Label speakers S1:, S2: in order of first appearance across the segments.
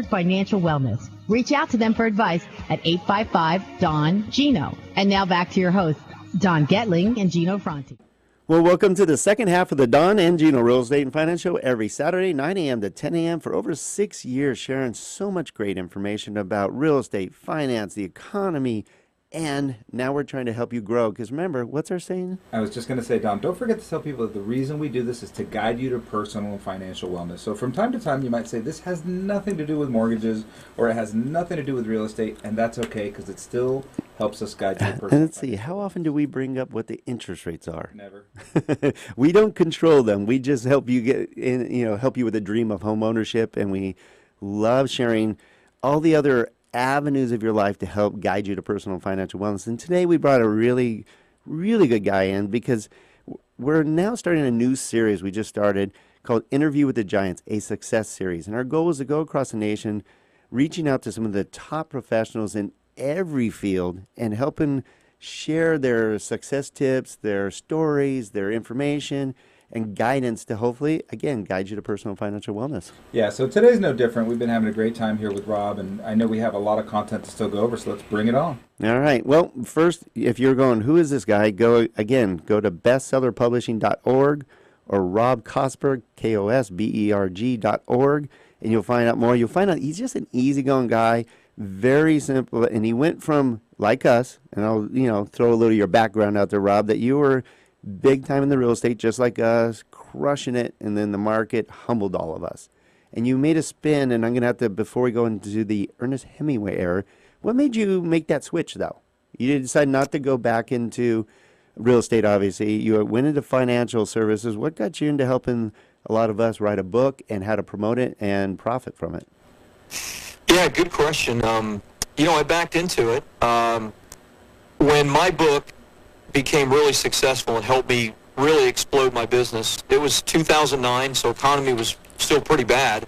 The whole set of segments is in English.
S1: toward financial wellness. Reach out to them for advice at 855-DON-GINO. And now back to your hosts, Don Getling and Gino Fronti.
S2: Well, welcome to the second half of the Don and Gino Real Estate and Finance Show every Saturday, 9 a.m. to 10 a.m. for over 6 years, sharing so much great information about real estate, finance, the economy, and now we're trying to help you grow. Because remember, what's our saying?
S3: I was just going to say, Don, don't forget to tell people that the reason we do this is to guide you to personal and financial wellness. So from time to time, you might say, this has nothing to do with mortgages, or it has nothing to do with real estate, and that's okay, because it still helps us guide you to personal.
S2: And let's see, how often do we bring up what the interest rates are?
S3: Never.
S2: We don't control them. We just help you get in, help you with the dream of home ownership, and we love sharing all the other avenues of your life to help guide you to personal and financial wellness. And today we brought a really, really good guy in because we're now starting a new series we just started called Interview with the Giants, a success series. And our goal is to go across the nation, reaching out to some of the top professionals in every field and helping share their success tips, their stories, their information, and guidance to hopefully, again, guide you to personal and financial wellness.
S3: Yeah, so today's no different. We've been having a great time here with Rob, and I know we have a lot of content to still go over, so let's bring it on.
S2: All right. Well, first, if you're going, who is this guy? Go to bestsellerpublishing.org or Rob Kosberg, Kosberg.org, and you'll find out more. You'll find out he's just an easygoing guy, very simple, and he went from, like us, and I'll, throw a little of your background out there, Rob, that you were big time in the real estate, just like us, crushing it, and then the market humbled all of us. And you made a spin, and I'm going to have to, before we go into the Ernest Hemingway era, what made you make that switch, though? You decided not to go back into real estate, obviously. You went into financial services. What got you into helping a lot of us write a book and how to promote it and profit from it?
S4: Yeah, good question. I backed into it. When my book became really successful and helped me really explode my business. It was 2009, so economy was still pretty bad.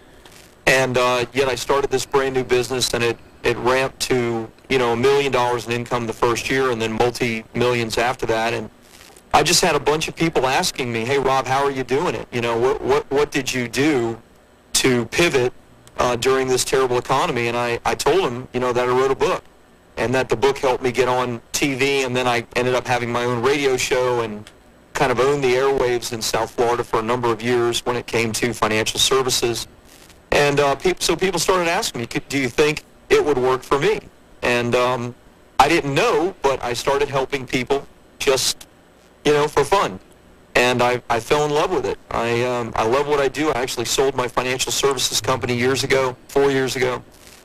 S4: And yet I started this brand new business, and it ramped to, $1 million in income the first year and then multi-millions after that. And I just had a bunch of people asking me, hey, Rob, how are you doing it? What did you do to pivot during this terrible economy? And I told them, that I wrote a book. And that the book helped me get on TV, and then I ended up having my own radio show and kind of owned the airwaves in South Florida for a number of years when it came to financial services. And so people started asking me, do you think it would work for me? And I didn't know, but I started helping people just, for fun. And I fell in love with it. I love what I do. I actually sold my financial services company 4 years ago.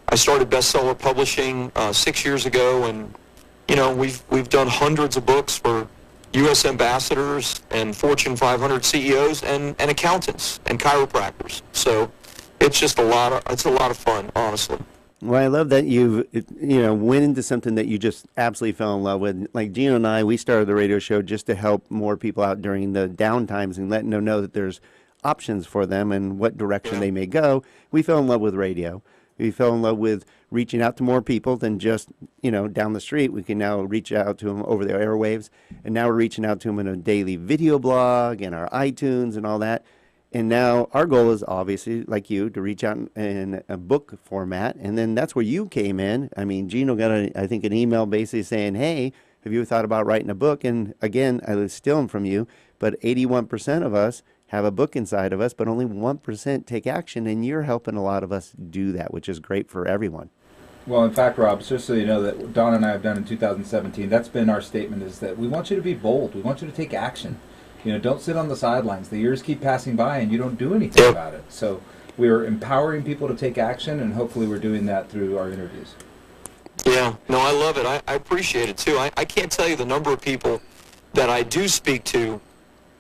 S4: I started Bestseller Publishing 6 years ago, and we've done hundreds of books for U.S. ambassadors and Fortune 500 CEOs and accountants and chiropractors. So it's just a lot of fun, honestly.
S2: Well, I love that you went into something that you just absolutely fell in love with. Like Gino and I, we started the radio show just to help more people out during the down times and letting them know that there's options for them and what direction they may go. We fell in love with radio. We fell in love with reaching out to more people than just, down the street. We can now reach out to them over the airwaves. And now we're reaching out to them in a daily video blog and our iTunes and all that. And now our goal is obviously, like you, to reach out in a book format. And then that's where you came in. I mean, Gino got, an email basically saying, hey, have you thought about writing a book? And again, I was stealing from you, but 81% of us have a book inside of us, but only 1% take action, and you're helping a lot of us do that, which is great for everyone.
S3: Well, in fact, Rob, just so you know that what Don and I have done in 2017, that's been our statement, is that we want you to be bold. We want you to take action. Don't sit on the sidelines. The years keep passing by, and you don't do anything about it. So we're empowering people to take action, and hopefully we're doing that through our interviews.
S4: Yeah, no, I love it. I appreciate it, too. I can't tell you the number of people that I do speak to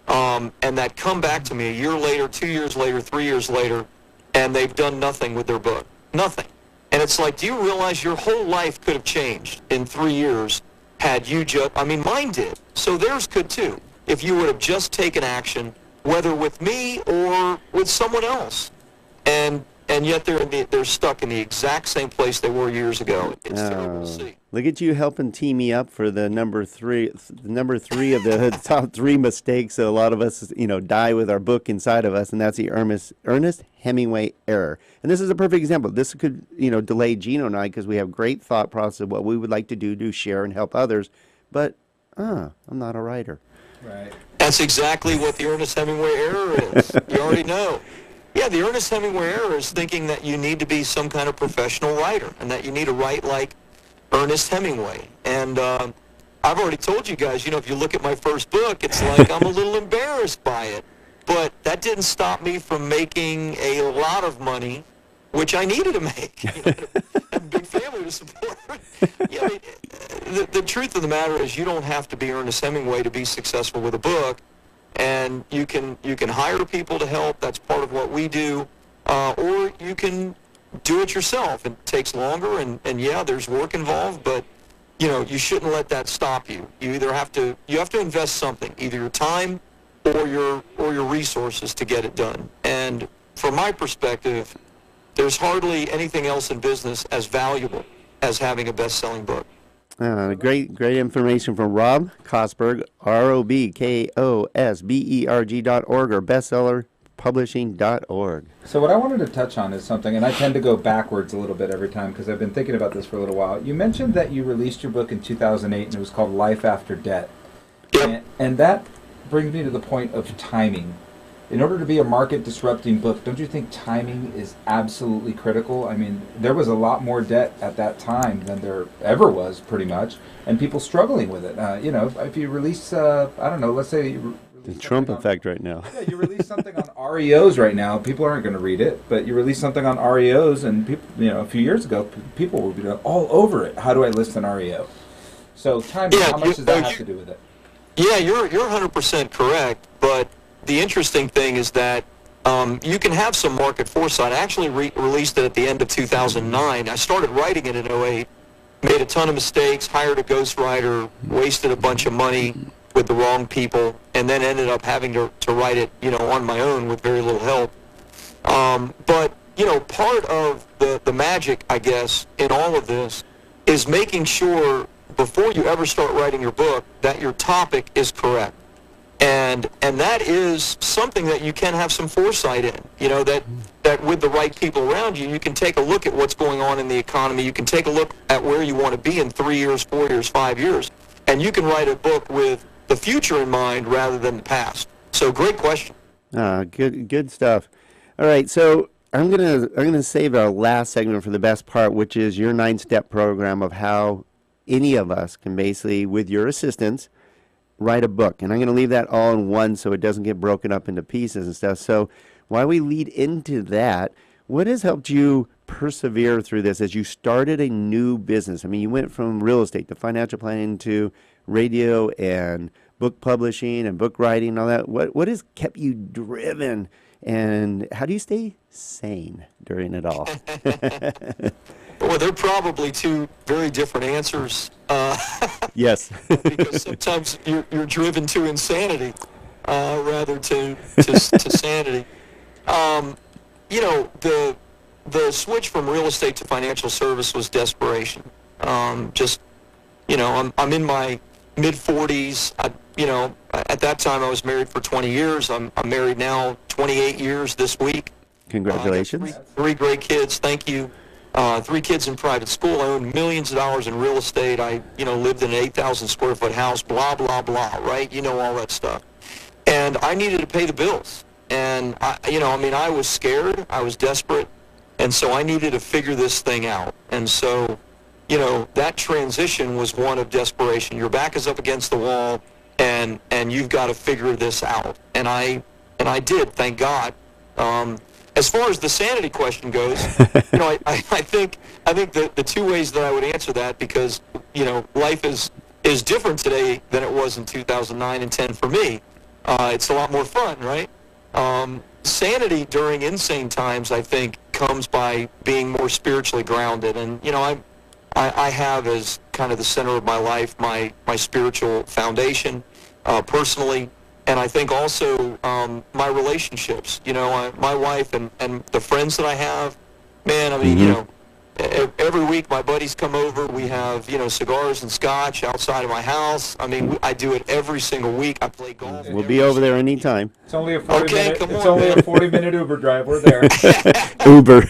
S4: and that come back to me a year later, 2 years later, 3 years later, and they've done nothing with their book. Nothing. And it's like, do you realize your whole life could have changed in 3 years had you just, mine did. So theirs could too, if you would have just taken action, whether with me or with someone else. And and yet they're stuck in the exact same place they were years ago. It's terrible to see.
S2: Look at you helping tee me up for the number three of the top three mistakes that a lot of us, die with our book inside of us, and that's the Ernest Hemingway error. And this is a perfect example. This could, delay Gino and I because we have great thought process of what we would like to do to share and help others, but I'm not a writer.
S3: Right.
S4: That's exactly what the Ernest Hemingway error is. You already know. Yeah, the Ernest Hemingway error is thinking that you need to be some kind of professional writer and that you need to write like Ernest Hemingway. And I've already told you guys, if you look at my first book, it's like I'm a little embarrassed by it. But that didn't stop me from making a lot of money, which I needed to make. I had a big family to support. Yeah, the truth of the matter is you don't have to be Ernest Hemingway to be successful with a book. And you can hire people to help. That's part of what we do. Or you can do it yourself. It takes longer, and yeah, there's work involved, but you shouldn't let that stop you. You have to invest something, either your time or your resources to get it done. And from my perspective, there's hardly anything else in business as valuable as having a best-selling book.
S2: Great information from Rob Kosberg, ROBKOSBERG.org or bestsellerpublishing.org.
S3: So what I wanted to touch on is something, and I tend to go backwards a little bit every time because I've been thinking about this for a little while. You mentioned that you released your book in 2008 and it was called Life After Debt.
S4: Yep.
S3: And that brings me to the point of timing. In order to be a market-disrupting book, don't you think timing is absolutely critical? I mean, there was a lot more debt at that time than there ever was, pretty much, and people struggling with it. If you release, let's say you
S2: the Trump effect right now.
S3: Yeah, you release something on REOs right now, people aren't going to read it, but you release something on REOs, and people, a few years ago, people would be all over it. How do I list an REO? So timing, how much does that have to do with it?
S4: Yeah, you're 100% correct, but the interesting thing is that you can have some market foresight. I actually released it at the end of 2009. I started writing it in 2008, made a ton of mistakes, hired a ghostwriter, wasted a bunch of money with the wrong people, and then ended up having to write it, on my own with very little help. But, part of the magic, I guess, in all of this is making sure before you ever start writing your book that your topic is correct. And that is something that you can have some foresight in, that with the right people around you, you can take a look at what's going on in the economy. You can take a look at where you want to be in 3 years, 4 years, 5 years, and you can write a book with the future in mind rather than the past. So great question.
S2: Good stuff. All right, so I'm gonna save our last segment for the best part, which is your 9-step program of how any of us can basically, with your assistance, write a book. And I'm going to leave that all in one so it doesn't get broken up into pieces and stuff. So while we lead into that, what has helped you persevere through this as you started a new business? I mean, you went from real estate to financial planning to radio and book publishing and book writing and all that. What has kept you driven, and how do you stay sane during it all?
S4: Well, they're probably two very different answers.
S2: Yes.
S4: Because sometimes you're driven to insanity rather to sanity. The switch from real estate to financial service was desperation. I'm in my mid-40s. At that time I was married for 20 years. I'm married now 28 years this week.
S2: Congratulations.
S4: Three great kids. Thank you. 3 kids in private school. I owned millions of dollars in real estate. I, lived in an 8,000 square foot house, blah, blah, blah, right? All that stuff. And I needed to pay the bills. And, I was scared. I was desperate. And so I needed to figure this thing out. And so, that transition was one of desperation. Your back is up against the wall, and you've got to figure this out. And I did, thank God. As far as the sanity question goes, I think the two ways that I would answer that, because life is different today than it was in 2009 and 10 for me. It's a lot more fun, right? Sanity during insane times, I think, comes by being more spiritually grounded. And I have as kind of the center of my life my spiritual foundation, personally. And I think also my relationships, my wife and the friends that I have, Man, I mean, every week my buddies come over. We have, cigars and scotch outside of my house. I mean, I do it every single week. I play golf.
S2: We'll be over there anytime.
S3: It's only a 40-minute.
S4: come
S3: It's
S4: on,
S3: only
S4: man.
S3: a 40-minute Uber drive. We're there.
S2: Uber.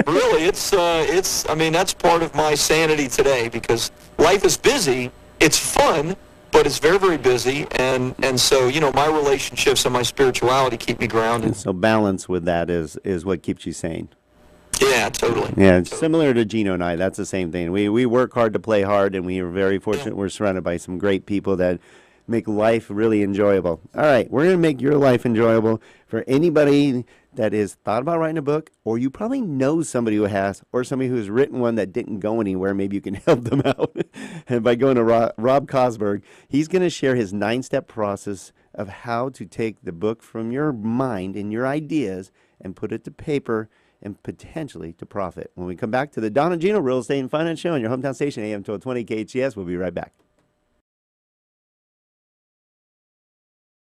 S4: Really, I mean, that's part of my sanity today because life is busy. It's fun, but it's very, very busy. And so, my relationships and my spirituality keep me grounded.
S2: So balance with that is what keeps you sane.
S4: Yeah, totally.
S2: Yeah, it's similar to Gino and I. That's the same thing. We work hard to play hard, and we are very fortunate. We're surrounded by some great people that make life really enjoyable. All right, we're going to make your life enjoyable for anybody that has thought about writing a book, or you probably know somebody who has, or somebody who's written one that didn't go anywhere. Maybe you can help them out. And by going to Rob Kosberg, he's going to share his 9-step process of how to take the book from your mind and your ideas and put it to paper and potentially to profit. When we come back to the Don and Gino Real Estate and Finance Show on your hometown station, AM 1220 KHCS, we'll be right back.